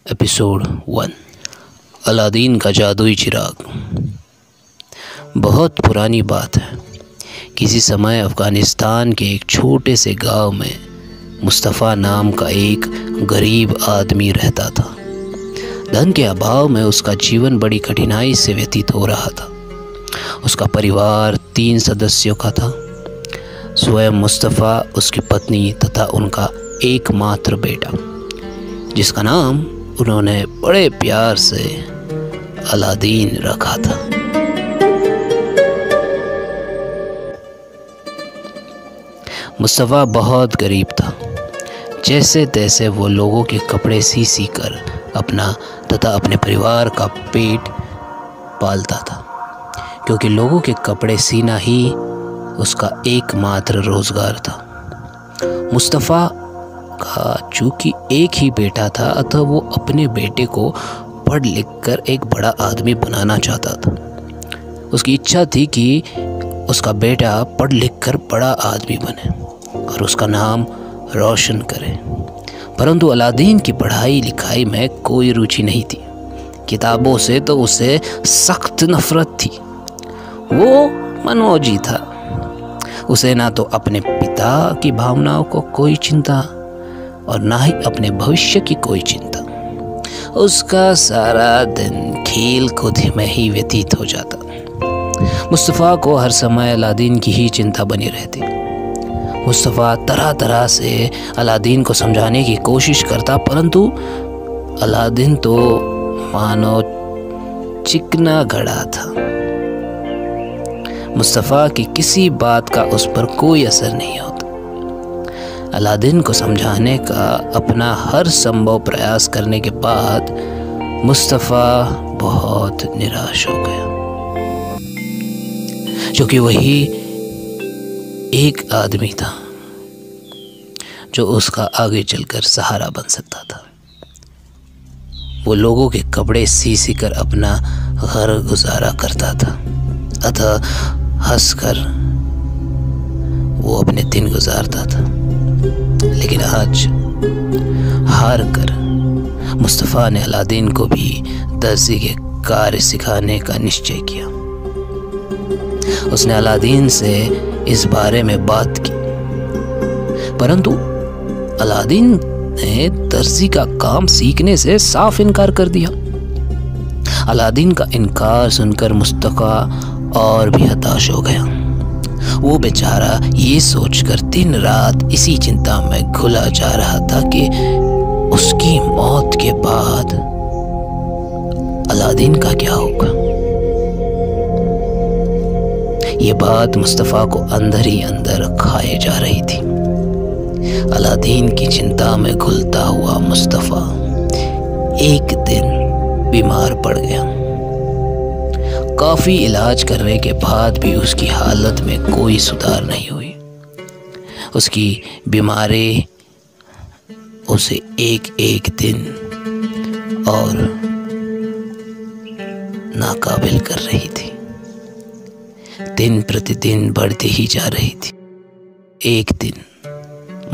Episode 1 Aladdin का जादुई चिराग। बहुत पुरानी बात है। किसी समय अफ़गानिस्तान के एक छोटे से गांव में मुस्तफ़ा नाम का एक गरीब आदमी रहता था। धन के अभाव में उसका जीवन बड़ी कठिनाई से व्यतीत हो रहा था। उसका परिवार 3 सदस्यों का था। स्वयं मुस्तफ़ा, उसकी पत्नी तथा उनका एकमात्र बेटा, जिसका नाम उन्होंने बड़े प्यार से अलादीन रखा था। मुस्तफ़ा बहुत गरीब था। जैसे तैसे वो लोगों के कपड़े सी कर अपना तथा अपने परिवार का पेट पालता था, क्योंकि लोगों के कपड़े सीना ही उसका एकमात्र रोज़गार था। मुस्तफ़ा का चूँकि एक ही बेटा था, अतः वो अपने बेटे को पढ़ लिख कर एक बड़ा आदमी बनाना चाहता था। उसकी इच्छा थी कि उसका बेटा पढ़ लिख कर बड़ा आदमी बने और उसका नाम रोशन करे। परंतु अलादीन की पढ़ाई लिखाई में कोई रुचि नहीं थी। किताबों से तो उसे सख्त नफरत थी। वो मनमौजी था। उसे ना तो अपने पिता की भावनाओं को कोई चिंता और ना ही अपने भविष्य की कोई चिंता। उसका सारा दिन खेल कूद में ही व्यतीत हो जाता। मुस्तफ़ा को हर समय अलादीन की ही चिंता बनी रहती। मुस्तफ़ा तरह तरह से अलादीन को समझाने की कोशिश करता, परंतु अलादीन तो मानो चिकना घड़ा था। मुस्तफ़ा की किसी बात का उस पर कोई असर नहीं होता। अलादीन को समझाने का अपना हर संभव प्रयास करने के बाद मुस्तफ़ा बहुत निराश हो गया, क्योंकि वही एक आदमी था जो उसका आगे चलकर सहारा बन सकता था। वो लोगों के कपड़े सी कर अपना घर गुजारा करता था, अतः हंसकर वो अपने दिन गुजारता था। लेकिन आज हार कर मुस्तफ़ा ने अलादीन को भी दर्जी के कार्य सिखाने का निश्चय किया। उसने अलादीन से इस बारे में बात की, परंतु अलादीन ने दर्जी का काम सीखने से साफ इनकार कर दिया। अलादीन का इनकार सुनकर मुस्तफ़ा और भी हताश हो गया। वो बेचारा ये सोचकर दिन रात इसी चिंता में घुला जा रहा था कि उसकी मौत के बाद अलादीन का क्या होगा। ये बात मुस्तफ़ा को अंदर ही अंदर खाए जा रही थी। अलादीन की चिंता में घुलता हुआ मुस्तफ़ा एक दिन बीमार पड़ गया। काफ़ी इलाज करने के बाद भी उसकी हालत में कोई सुधार नहीं हुई। उसकी बीमारी उसे एक एक दिन और नाकाबिल कर रही थी। दिन प्रतिदिन बढ़ती ही जा रही थी। एक दिन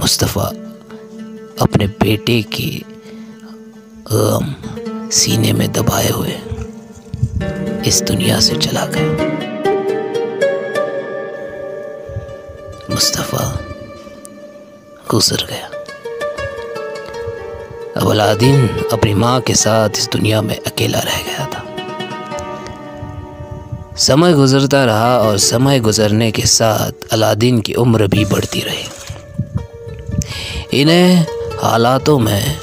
मुस्तफ़ा अपने बेटे के गम सीने में दबाए हुए इस दुनिया से चला गया। मुस्तफ़ा गुजर गया। अब अलादीन अपनी माँ के साथ इस दुनिया में अकेला रह गया था। समय गुजरता रहा और समय गुजरने के साथ अलादीन की उम्र भी बढ़ती रही। इन्हें हालातों में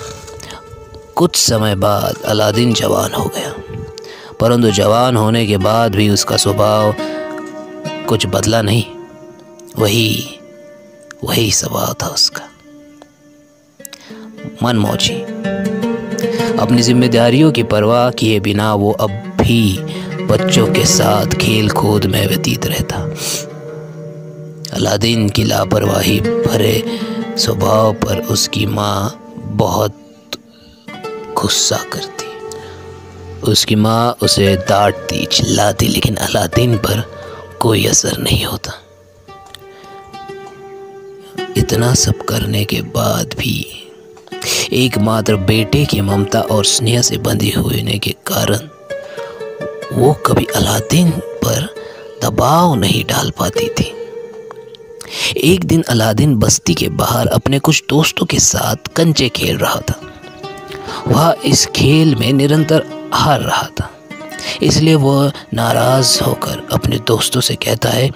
कुछ समय बाद अलादीन जवान हो गया, परंतु जवान होने के बाद भी उसका स्वभाव कुछ बदला नहीं। वही स्वभाव था उसका, मनमौजी। अपनी जिम्मेदारियों की परवाह किए बिना वो अब भी बच्चों के साथ खेल कूद में व्यतीत रहता। अलादीन की लापरवाही भरे स्वभाव पर उसकी माँ बहुत गुस्सा करती। उसकी माँ उसे डांटती, चिल्लाती, लेकिन अलादीन पर कोई असर नहीं होता। इतना सब करने के बाद भी एकमात्र बेटे की ममता और स्नेह से बंधी होने के कारण वो कभी अलादीन पर दबाव नहीं डाल पाती थी। एक दिन अलादीन बस्ती के बाहर अपने कुछ दोस्तों के साथ कंचे खेल रहा था। वह इस खेल में निरंतर हार रहा था, इसलिए वह नाराज होकर अपने दोस्तों से कहता है,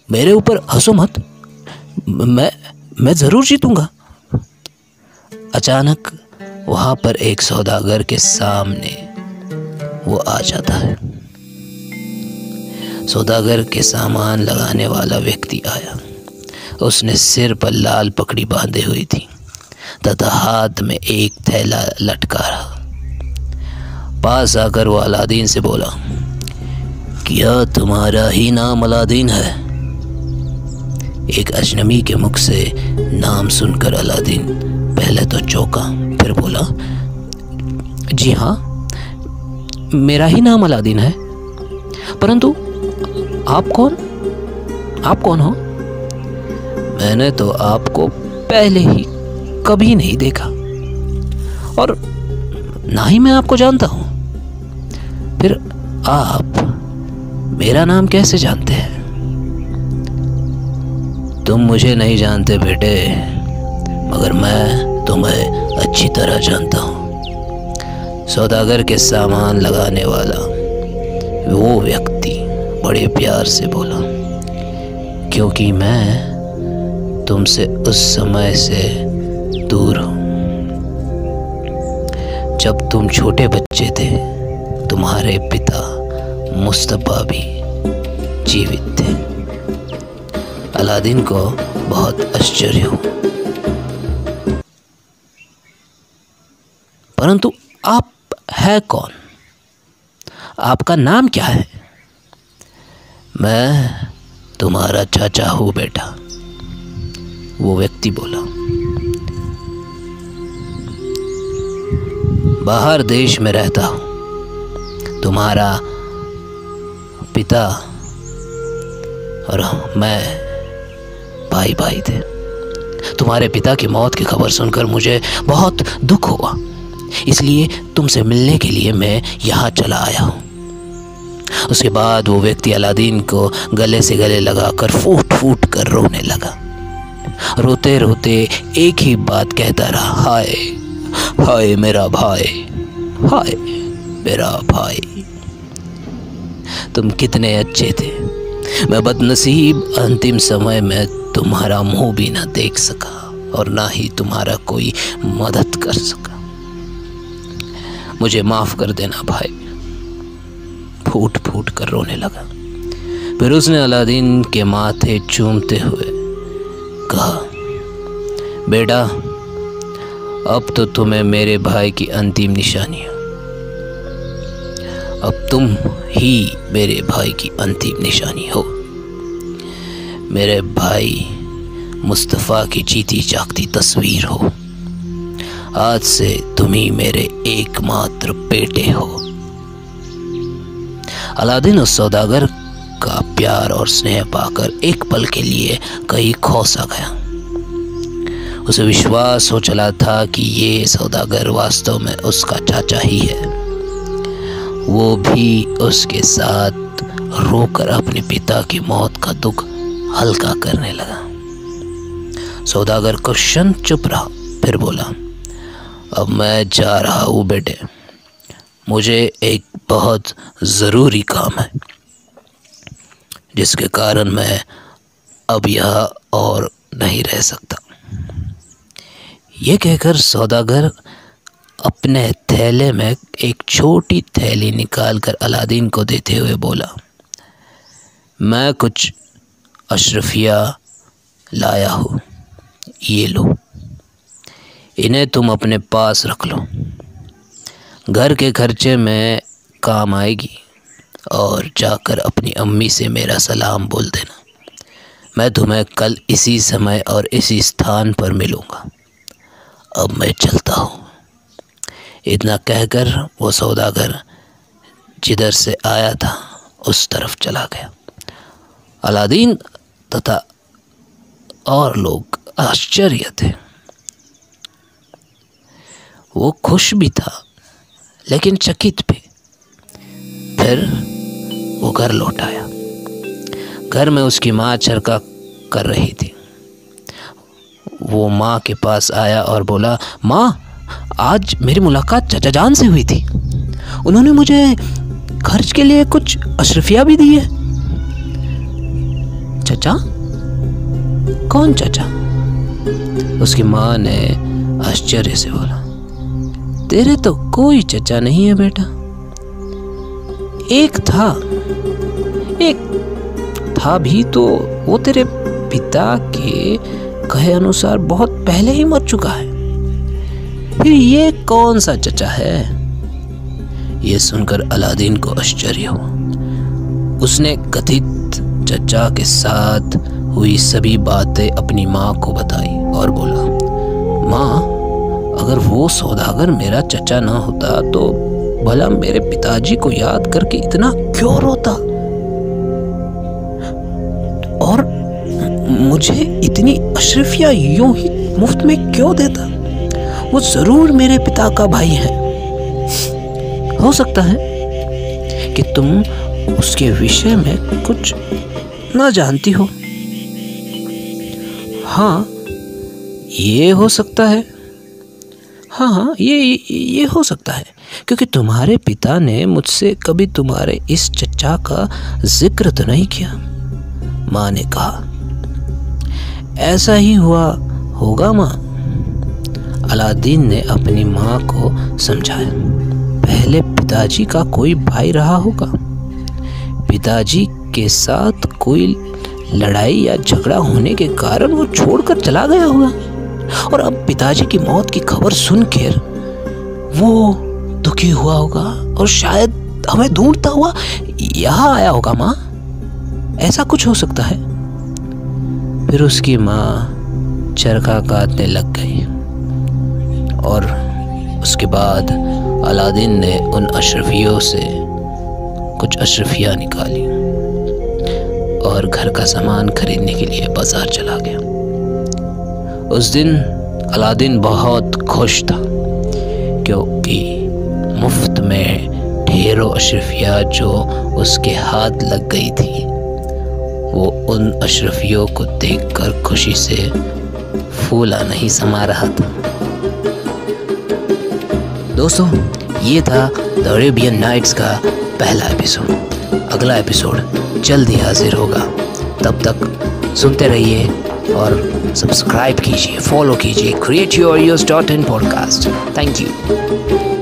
मेरे ऊपर हंसो मत, मैं जरूर जीतूंगा। अचानक वहां पर एक सौदागर के सामने वो आ जाता है। सौदागर के सामान लगाने वाला व्यक्ति आया। उसने सिर पर लाल पगड़ी बांधे हुई थी तथा हाथ में एक थैला लटका रहा। पास आकर वो अलादीन से बोला, क्या तुम्हारा ही नाम अलादीन है? एक अजनबी के मुख से नाम सुनकर अलादीन पहले तो चौंका, फिर बोला, जी हाँ, मेरा ही नाम अलादीन है, परंतु आप कौन हो? मैंने तो आपको पहले ही कभी नहीं देखा और ना ही मैं आपको जानता हूं। फिर आप मेरा नाम कैसे जानते हैं? तुम मुझे नहीं जानते बेटे, मगर मैं तुम्हें अच्छी तरह जानता हूं। सौदागर के सामान लगाने वाला वो व्यक्ति बड़े प्यार से बोला, क्योंकि मैं तुमसे उस समय से दूर हूं जब तुम छोटे बच्चे थे। तुम्हारे पिता मुस्तफा भी जीवित थे। अलादीन को बहुत आश्चर्य हुआ, परंतु आप है कौन? आपका नाम क्या है? मैं तुम्हारा चाचा हूं बेटा, वो व्यक्ति बोला। बाहर देश में रहता हूं। तुम्हारा पिता और मैं भाई थे। तुम्हारे पिता की मौत की खबर सुनकर मुझे बहुत दुख हुआ, इसलिए तुमसे मिलने के लिए मैं यहाँ चला आया हूँ। उसके बाद वो व्यक्ति अलादीन को गले से गले लगाकर फूट फूट कर रोने लगा। रोते रोते एक ही बात कहता रहा, हाय हाय मेरा भाई, हाय मेरा भाई। तुम कितने अच्छे थे। मैं बदनसीब अंतिम समय में तुम्हारा मुंह भी ना देख सका और ना ही तुम्हारा कोई मदद कर सका। मुझे माफ कर देना भाई। फूट फूट कर रोने लगा। फिर उसने अलादीन के माथे चूमते हुए कहा, बेटा, अब तो तुम्हें मेरे भाई की अंतिम निशानी हो। अब तुम ही मेरे भाई की अंतिम निशानी हो। मेरे भाई मुस्तफा की जीती जागती तस्वीर हो। आज से तुम ही मेरे एकमात्र बेटे हो। अलादीन उस सौदागर का प्यार और स्नेह पाकर एक पल के लिए कहीं खो सा गया। उसे विश्वास हो चला था कि ये सौदागर वास्तव में उसका चाचा ही है। वो भी उसके साथ रोकर अपने पिता की मौत का दुख हल्का करने लगा। सौदागर कुछ क्षण चुप रहा, फिर बोला, अब मैं जा रहा हूँ बेटे, मुझे एक बहुत ज़रूरी काम है जिसके कारण मैं अब यहाँ और नहीं रह सकता। ये कहकर सौदागर अपने थैले में एक छोटी थैली निकालकर अलादीन को देते हुए बोला, मैं कुछ अशरफिया लाया हूँ, ये लो, इन्हें तुम अपने पास रख लो। घर के खर्चे में काम आएगी और जाकर अपनी अम्मी से मेरा सलाम बोल देना। मैं तुम्हें कल इसी समय और इसी स्थान पर मिलूँगा। अब मैं चलता हूँ। इतना कहकर वो सौदागर जिधर से आया था उस तरफ चला गया। अलादीन तथा और लोग आश्चर्य थे वो खुश भी था लेकिन चकित भी। फिर वो घर लौट आया। घर में उसकी माँ चरखा कर रही थी। वो माँ के पास आया और बोला, माँ, आज मेरी मुलाकात चाचा जान से हुई थी। उन्होंने मुझे खर्च के लिए कुछ अशरफिया भी दी है। चाचा? कौन चाचा? उसकी माँ ने आश्चर्य से बोला, तेरे तो कोई चाचा नहीं है बेटा। एक था भी तो वो तेरे पिता के कहे अनुसार बहुत पहले ही मर चुका है। फिर ये कौन सा चचा है? ये सुनकर अलादीन को आश्चर्य हुआ। उसने कथित चचा के साथ हुई सभी बातें अपनी माँ को बताई और बोला, माँ, अगर वो सौदागर मेरा चचा ना होता तो भला मेरे पिताजी को याद करके इतना क्यों रोता और मुझे इतनी अशरफिया यूं ही मुफ्त में क्यों देता? वो जरूर मेरे पिता का भाई है। हो सकता है कि तुम उसके विषय में कुछ ना जानती हो। हाँ, ये हो सकता है। हाँ, ये हो सकता है, क्योंकि तुम्हारे पिता ने मुझसे कभी तुम्हारे इस चचा का जिक्र तो नहीं किया। माँ ने कहा, ऐसा ही हुआ होगा माँ। अलादीन ने अपनी माँ को समझाया, पहले पिताजी का कोई भाई रहा होगा। पिताजी के साथ कोई लड़ाई या झगड़ा होने के कारण वो छोड़कर चला गया होगा और अब पिताजी की मौत की खबर सुनकर वो दुखी हुआ होगा और शायद हमें ढूंढता हुआ यहाँ आया होगा माँ। ऐसा कुछ हो सकता है। फिर उसकी माँ चरखा काटने लग गई और उसके बाद अलादीन ने उन अशरफियों से कुछ अशरफियाँ निकाली और घर का सामान खरीदने के लिए बाजार चला गया। उस दिन अलादीन बहुत खुश था क्योंकि मुफ्त में ढेरों अशरफियाँ जो उसके हाथ लग गई थी, वो उन अशरफियों को देखकर खुशी से फूला नहीं समा रहा था। दोस्तों, ये था द अरेबियन नाइट्स का पहला एपिसोड। अगला एपिसोड जल्द ही हाजिर होगा। तब तक सुनते रहिए और सब्सक्राइब कीजिए, फॉलो कीजिए createyourEars.in पॉडकास्ट। Thank you.